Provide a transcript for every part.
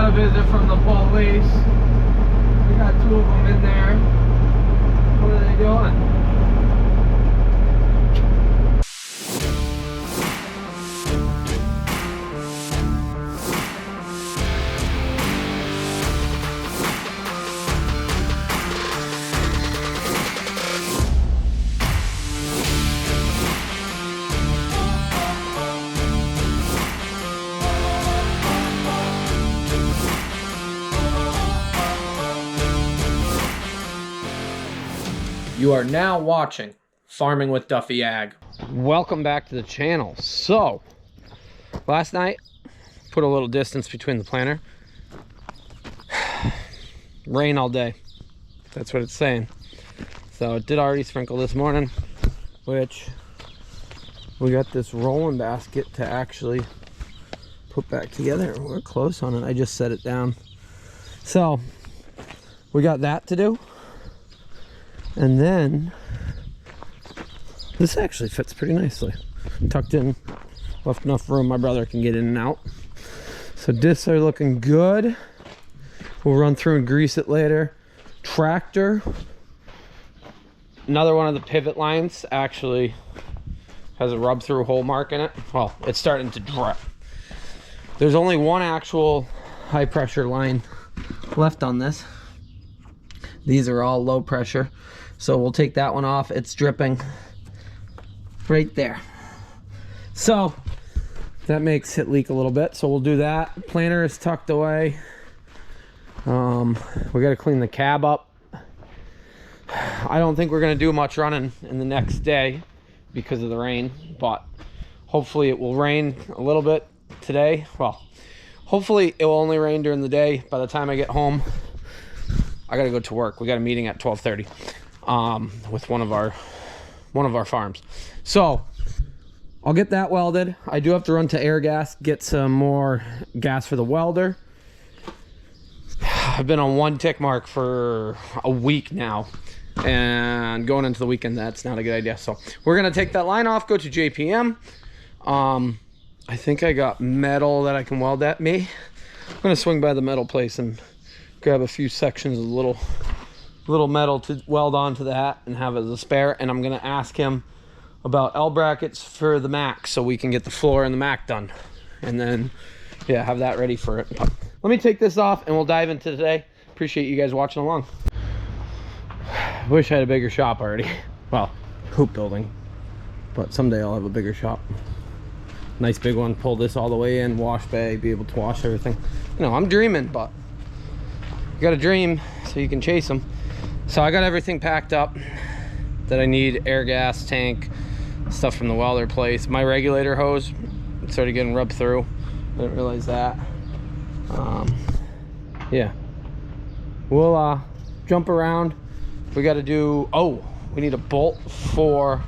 got a visit from the police. We got 2 of them in there. What are they doing? You are now watching Farming with Duffy Ag. Welcome back to the channel. So, last night, put a little distance between the planter. Rain all day. That's what it's saying. So it did already sprinkle this morning, which we got this rolling basket to actually put back together. We're close on it. I just set it down. So, we got that to do. And then this actually fits pretty nicely. Tucked in, left enough room my brother can get in and out. So discs are looking good. We'll run through and grease it later. Tractor. Another one of the pivot lines actually has a rub through hole mark in it. Well, it's starting to drip. There's only one actual high pressure line left on this. These are all low pressure. So we'll take that one off. It's dripping right there. So that makes it leak a little bit. So we'll do that. Planter is tucked away. We got to clean the cab up. I don't think we're going to do much running in the next day because of the rain, but hopefully it will rain a little bit today. Well, hopefully it will only rain during the day. By the time I get home, I got to go to work. We got a meeting at 12:30. With one of our farms. So I'll get that welded. I do have to run to air gas, get some more gas for the welder. I've been on one tick mark for a week now, and going into the weekend, that's not a good idea. So we're gonna take that line off, go to JPM. I think I got metal that I can weld at me. I'm gonna swing by the metal place and grab a few sections of little metal to weld onto that and have it as a spare. And I'm gonna ask him about L brackets for the Mac so we can get the floor and the Mac done, and then yeah, have that ready for it. But let me take this off and we'll dive into today. Appreciate you guys watching along. Wish I had a bigger shop already. Well, hoop building, but someday I'll have a bigger shop. Nice big one. Pull this all the way in, wash bay, be able to wash everything. You know, I'm dreaming, but you gotta dream so you can chase them. So I got everything packed up that I need. Air gas tank, stuff from the welder place. My regulator hose started getting rubbed through. I didn't realize that. Yeah, we'll jump around. We got to do, we need a bolt for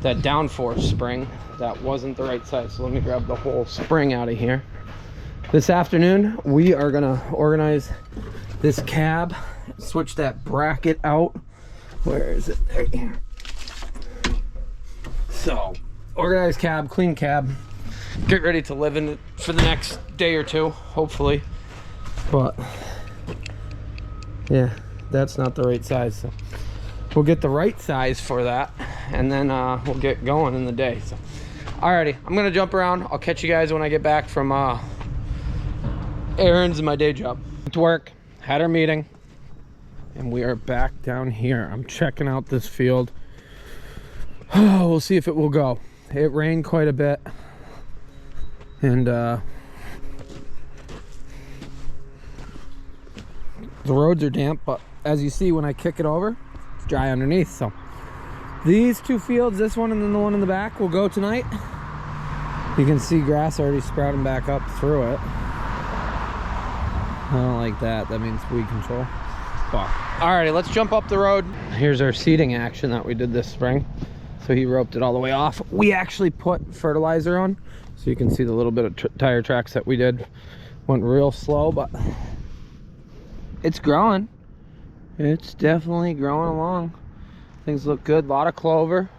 that downforce spring. That wasn't the right size, so let me grab the whole spring out of here. This afternoon we are gonna organize this cab, switch that bracket out. Where is it? There you go. So organize cab, clean cab, get ready to live in it for the next day or two, hopefully. But yeah, that's not the right size, so we'll get the right size for that, and then we'll get going in the day. So alrighty, I'm gonna jump around. I'll catch you guys when I get back from errands and my day job. Went to work, had our meeting, and we are back down here. I'm checking out this field. We'll see if it will go. It rained quite a bit, and the roads are damp, but as you see when I kick it over, it's dry underneath. So these two fields, this one and then the one in the back, will go tonight. You can see grass already sprouting back up through it. I don't like that. That means weed control. But alrighty, let's jump up the road. Here's our seeding action that we did this spring. So he roped it all the way off. We actually put fertilizer on, so you can see the little bit of tire tracks that we did. Went real slow, but it's growing. It's definitely growing along. Things look good. A lot of clover.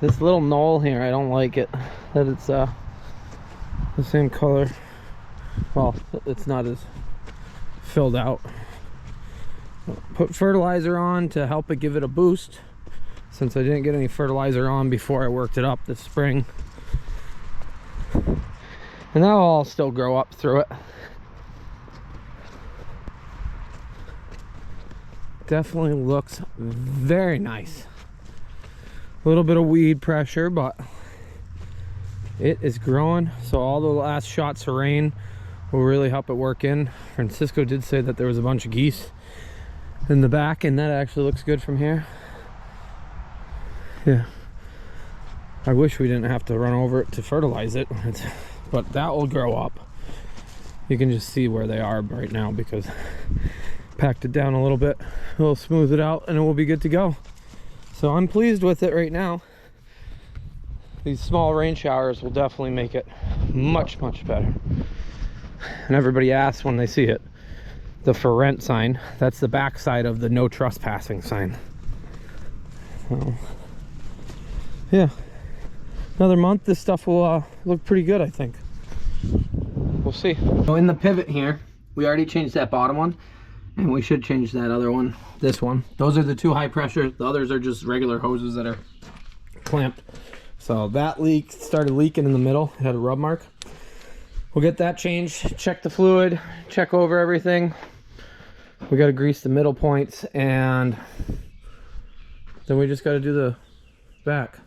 This little knoll here, I don't like it that it's the same color well, it's not as filled out. Put fertilizer on to help it, give it a boost, since I didn't get any fertilizer on before I worked it up this spring. And that'll all still grow up through it. Definitely looks very nice. A little bit of weed pressure, but it is growing. So all the last shots of rain will really help it work in. Francisco did say that there was a bunch of geese in the back, and that actually looks good from here. Yeah, I wish we didn't have to run over it to fertilize it, but that will grow up. You can just see where they are right now because packed it down a little bit. We'll smooth it out and it will be good to go. So I'm pleased with it right now. These small rain showers will definitely make it much better. And everybody asks when they see it, the for rent sign, that's the back side of the no trespassing sign. So, yeah, another month this stuff will look pretty good, I think. We'll see. So in the pivot here, we already changed that bottom one, and we should change that other one, this one. Those are the two high pressure, the others are just regular hoses that are clamped. So that leak started leaking in the middle, it had a rub mark. We'll get that changed, check the fluid, check over everything. We got to grease the middle points, and then we just got to do the back.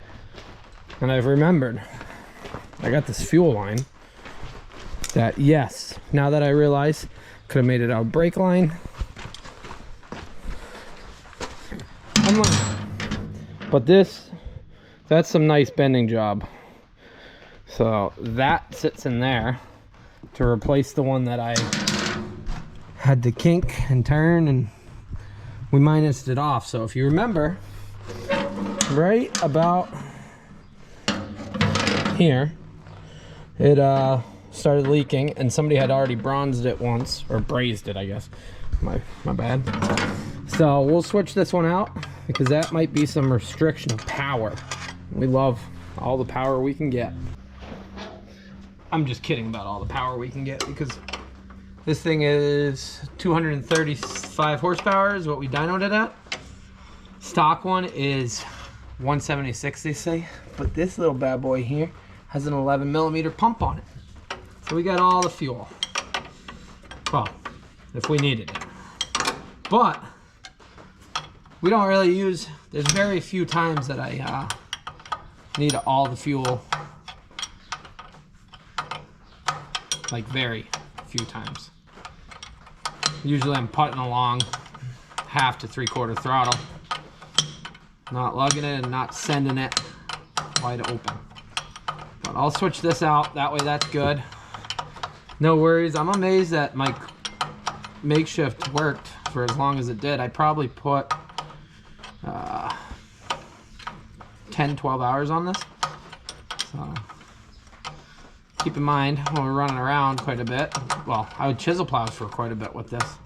And I've remembered, I got this fuel line that, yes, now that I realize, could have made it out brake line. But this, that's some nice bending job. So that sits in there to replace the one that I had to kink and turn, and we minused it off. So if you remember, right about here, it started leaking, and somebody had already bronzed it once, or brazed it, I guess. My bad. So we'll switch this one out because that might be some restriction of power. We love all the power we can get. I'm just kidding about all the power we can get, because this thing is 235 horsepower is what we dynoed it at. Stock one is 176, they say, but this little bad boy here has an 11mm pump on it. So we got all the fuel. Well, if we needed it. But we don't really use, there's very few times that I need all the fuel. Like very few times. Usually I'm putting along half to 3/4 throttle. Not lugging it and not sending it wide open. But I'll switch this out, that way that's good. No worries. I'm amazed that my makeshift worked for as long as it did. I probably put 10-12 hours on this. So keep in mind when we're running around quite a bit. Well, I would chisel plows for quite a bit with this.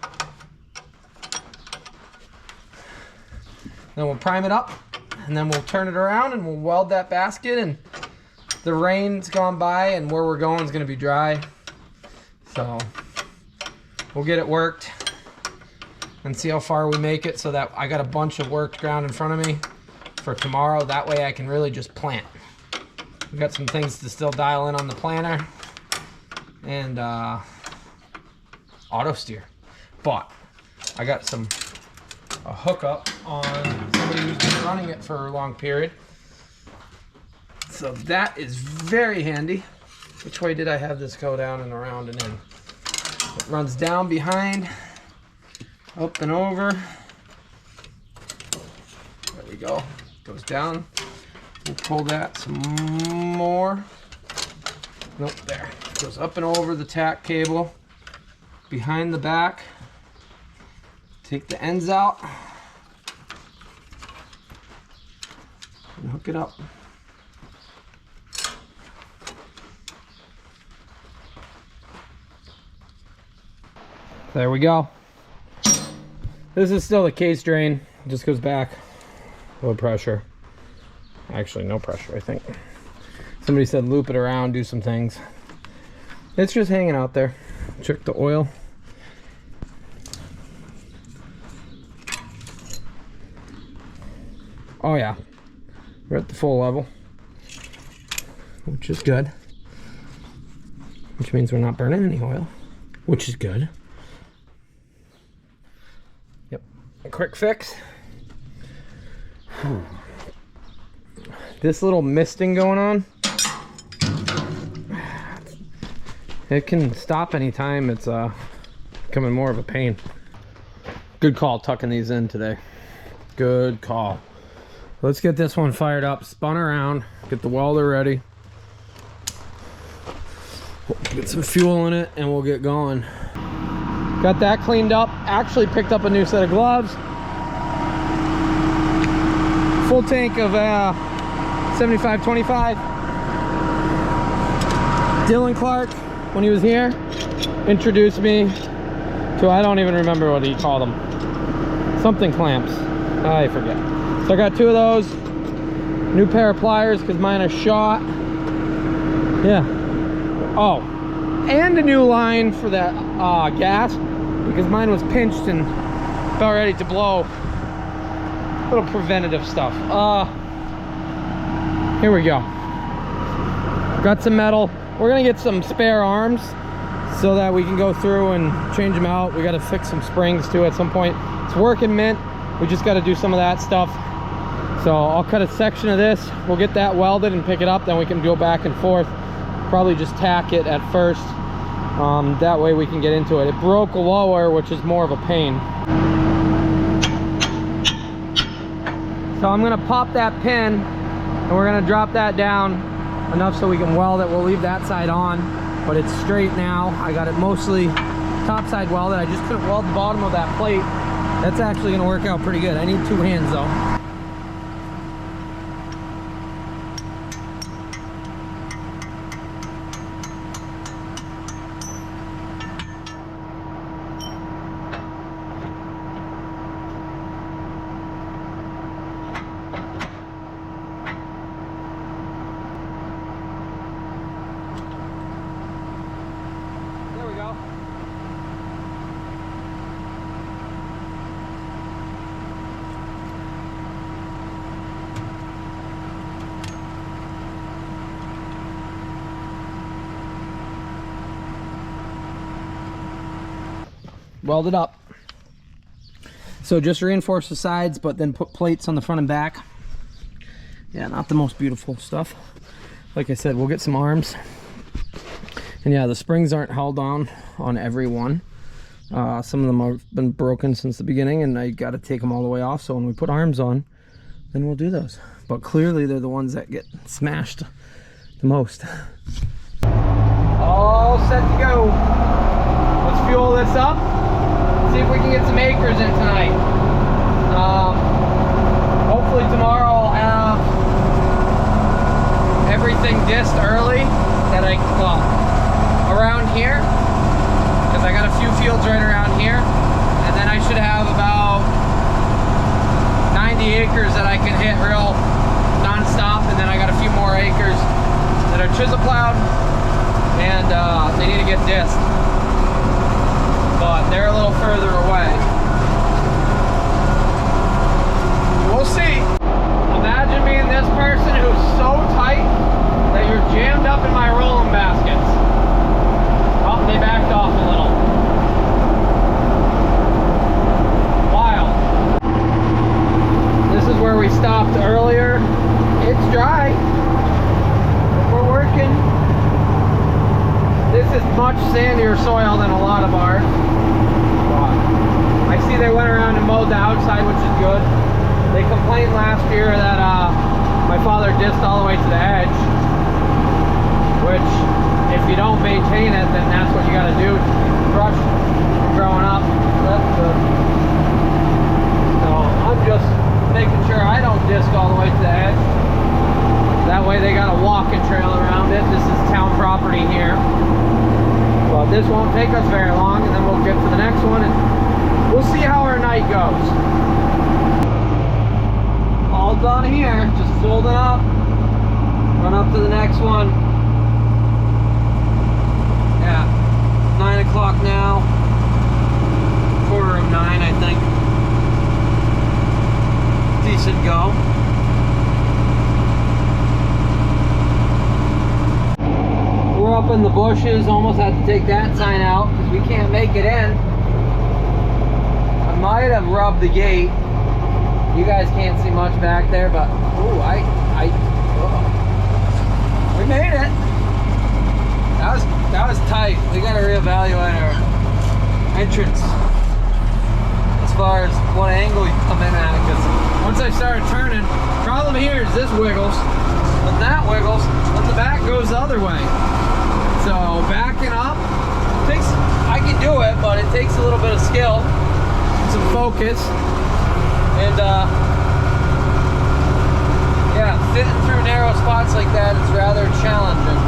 Then we'll prime it up, and then we'll turn it around and we'll weld that basket, and the rain's gone by and where we're going is going to be dry. So we'll get it worked and see how far we make it, so that I got a bunch of worked ground in front of me for tomorrow. That way I can really just plant. We got some things to still dial in on the planter and auto steer, but I got a hookup on somebody who's been running it for a long period, so that is very handy. Which way did I have this go? Down and around and in. It runs down behind, up and over. There we go. Goes down. We'll pull that some more. Nope, there. Goes up and over the tack cable, behind the back. Take the ends out and hook it up. There we go. This is still the case drain. It just goes back. Low pressure. Actually, no pressure, I think. Somebody said loop it around, do some things. It's just hanging out there. check the oil. Oh yeah, we're at the full level, which is good. Which means we're not burning any oil, which is good. Yep, a quick fix. Whew. This little misting going on, it can stop anytime it's becoming more of a pain. Good call tucking these in today. Good call. Let's get this one fired up, spun around, get the welder ready. Get some fuel in it and we'll get going. Got that cleaned up. Actually picked up a new set of gloves. Full tank of 75-25. Dylan Clark, when he was here, introduced me to, I don't even remember what he called them. Something clamps. I forget. So I got 2 of those. New pair of pliers because mine are shot. Yeah. Oh, and a new line for that gas because mine was pinched and about ready to blow. Little preventative stuff. Here we go. Got some metal. We're gonna get some spare arms so that we can go through and change them out. We got to fix some springs too at some point. It's working mint. We just got to do some of that stuff. So I'll cut a section of this. We'll get that welded and pick it up. Then we can go back and forth. Probably just tack it at first. That way we can get into it. It broke lower, which is more of a pain. So I'm gonna pop that pin and we're gonna drop that down enough so we can weld it. We'll leave that side on, but it's straight now. I got it mostly top side welded. I just couldn't weld the bottom of that plate. That's actually gonna work out pretty good. I need 2 hands though. Weld it up. So just reinforce the sides, but then put plates on the front and back. Yeah, not the most beautiful stuff. Like I said, we'll get some arms. And yeah, the springs aren't held on every one. Some of them have been broken since the beginning and I got to take them all the way off. So when we put arms on, then we'll do those. But clearly they're the ones that get smashed the most. All set to go. Let's fuel this up. See if we can get some acres in tonight. Hopefully tomorrow I'll have everything dissed early that well, around here, because I got a few fields right around here, and then I should have about 90 acres that I can hit real non-stop, and then I got a few more acres that are chisel plowed and they need to get dissed. But they're a little further away. We'll see. Imagine being this person who's so tight that you're jammed up in my rolling baskets. Oh, they backed off a little. Wild. This is where we stopped earlier. It's dry. We're working. This is much sandier soil than a lot of ours. I see they went around and mowed the outside, which is good. They complained last year that my father dissed all the way to the edge, which if you don't maintain it, then that's what you got to do. Brush growing up. That's good. So I'm just making sure I don't disc all the way to the edge. That way they got a walking trail around it. This is town property here. But this won't take us very long, and then we'll get to the next one and we'll see how our night goes. All done here, just fold it up, run up to the next one. Yeah, 9 o'clock should go. We're up in the bushes, almost had to take that sign out because we can't make it in. I might have rubbed the gate. You guys can't see much back there, but ooh, we made it. That was tight. We gotta reevaluate our entrance as far as what angle you come in at, because once I started turning, problem here is this wiggles, when that wiggles, then the back goes the other way. So backing up takes, I can do it, but it takes a little bit of skill, some focus, and yeah, fitting through narrow spots like that is rather challenging.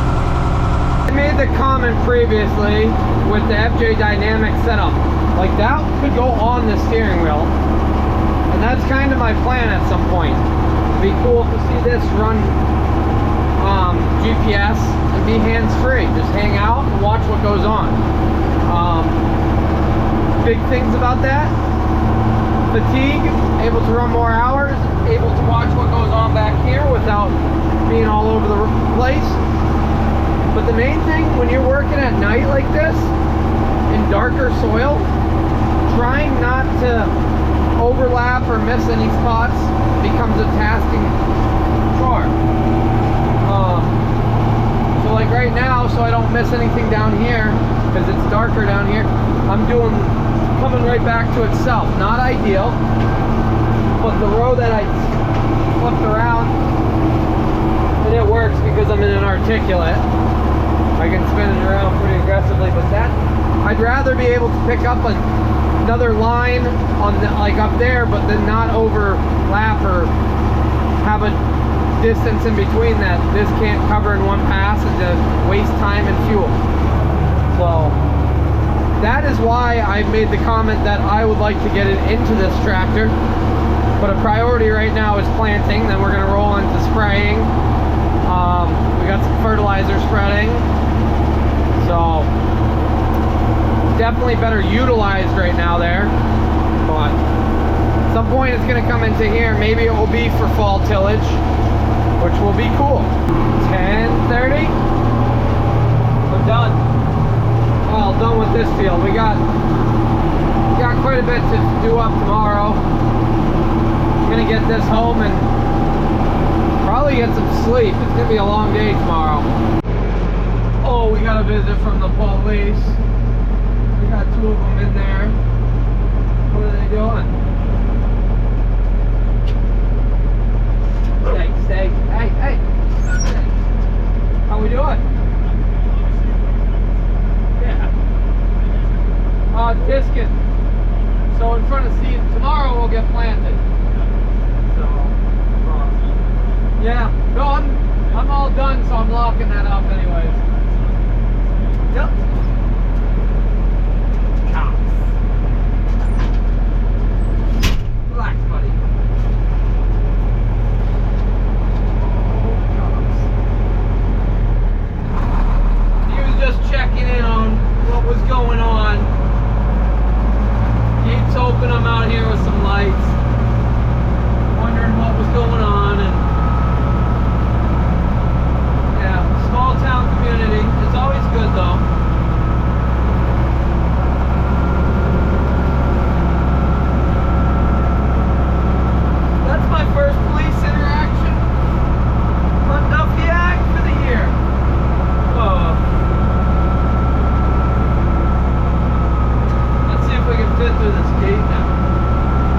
I made the comment previously with the FJ Dynamic setup, like that could go on the steering wheel, and that's kind of my plan at some point. It'd be cool to see this run GPS and be hands-free. Just hang out and watch what goes on. Big things about that: fatigue, able to run more hours, able to watch what goes on back here without being all over the place. But the main thing when you're working at night like this in darker soil, trying not to overlap or miss any spots becomes a tasking chore. So like right now, so I don't miss anything down here because it's darker down here, I'm coming right back to itself. Not ideal, but the row that I flipped around, and it works because I'm in an articulate. I can spin it around pretty aggressively, but that, I'd rather be able to pick up another line on the, like up there, but then not overlap or have a distance in between that this can't cover in one pass and to waste time and fuel. So that is why I've made the comment that I would like to get it into this tractor, but a priority right now is planting. Then we're going to roll into spraying. We got some fertilizer spreading, so definitely better utilized right now there, but at some point it's going to come into here. Maybe it will be for fall tillage, which will be cool. 10:30, we're done. Well, done with this field. We got quite a bit to do up tomorrow. I'm gonna get this home and probably get some sleep. It's gonna be a long day tomorrow. Oh, we got a visit from the police. We got 2 of them in there. What are they doing? Stay. Hey. How we doing? Yeah. Discing. So in front of seed, tomorrow we'll get planted. So, yeah. No, I'm all done, so I'm locking that up anyways. Yep. Cops. Relax, buddy. Just checking in on what was going on. Gates open, I'm out here with some lights, wondering what was going on. And yeah, small town community. It's always good though. That's my first police interaction on Duffy Ag for the year. We can fit through this gate now.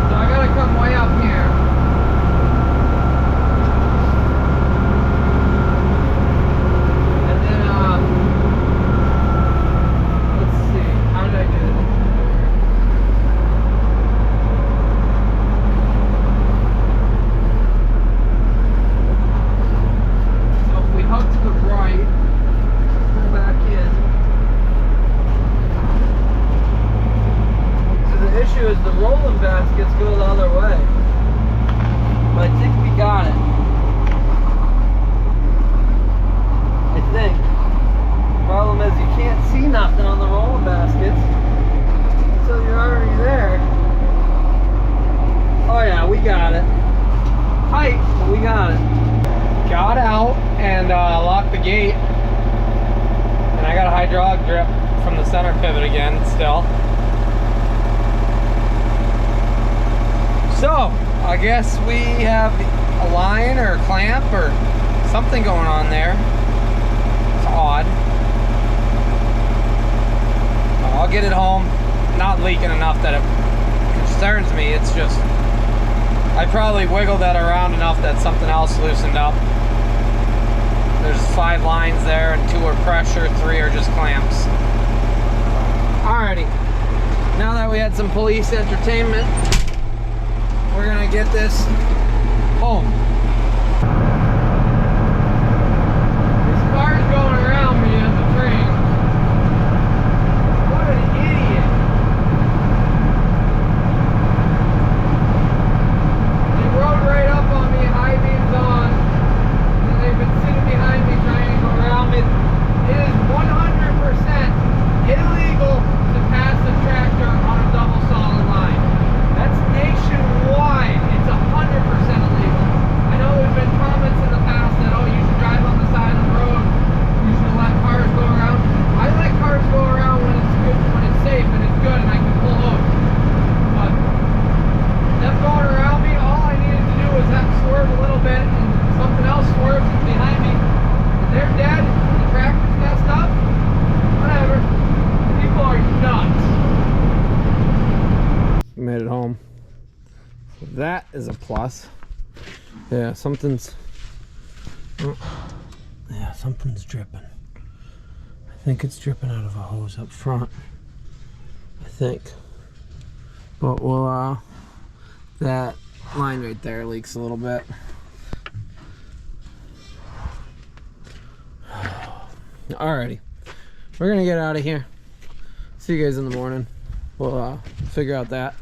So I gotta come way up here. And then, let's see, how did I do this? So if we hug to the right, pull back in. The issue is the rolling baskets go the other way, but I think we got it. I think. Problem is you can't see nothing on the rolling baskets until you're already there. Oh yeah, we got it. center pivot again still. So, I guess we have a line or a clamp or something going on there. It's odd. I'll get it home. Not leaking enough that it concerns me. It's just, I probably wiggled that around enough that something else loosened up. There's 5 lines there and 2 are pressure, 3 are just clamps. Alrighty. Now that we had some police entertainment, we're gonna get this home. This car's going around me as a train. What an idiot. They rode right up on me, high beams on, and they've been sitting behind me trying to go around me. It is 100% illegal to pass a tractor on a double solid line. That's nationwide. It's 100% illegal. I know there's been comments in the past that, oh, you should drive on the side of the road. You should let cars go around. I let cars go around when it's good, when it's safe and it's good and I can pull over. But them going around me, all I needed to do was have to swerve a little bit and something else swerves behind me. And they're dead. The tractor's messed up. Whatever. People are nuts. Made it home. So that is a plus. Yeah, something's dripping. I think it's dripping out of a hose up front. I think. But we'll that line right there leaks a little bit. Alrighty. We're gonna get out of here. See you guys in the morning. We'll figure out that.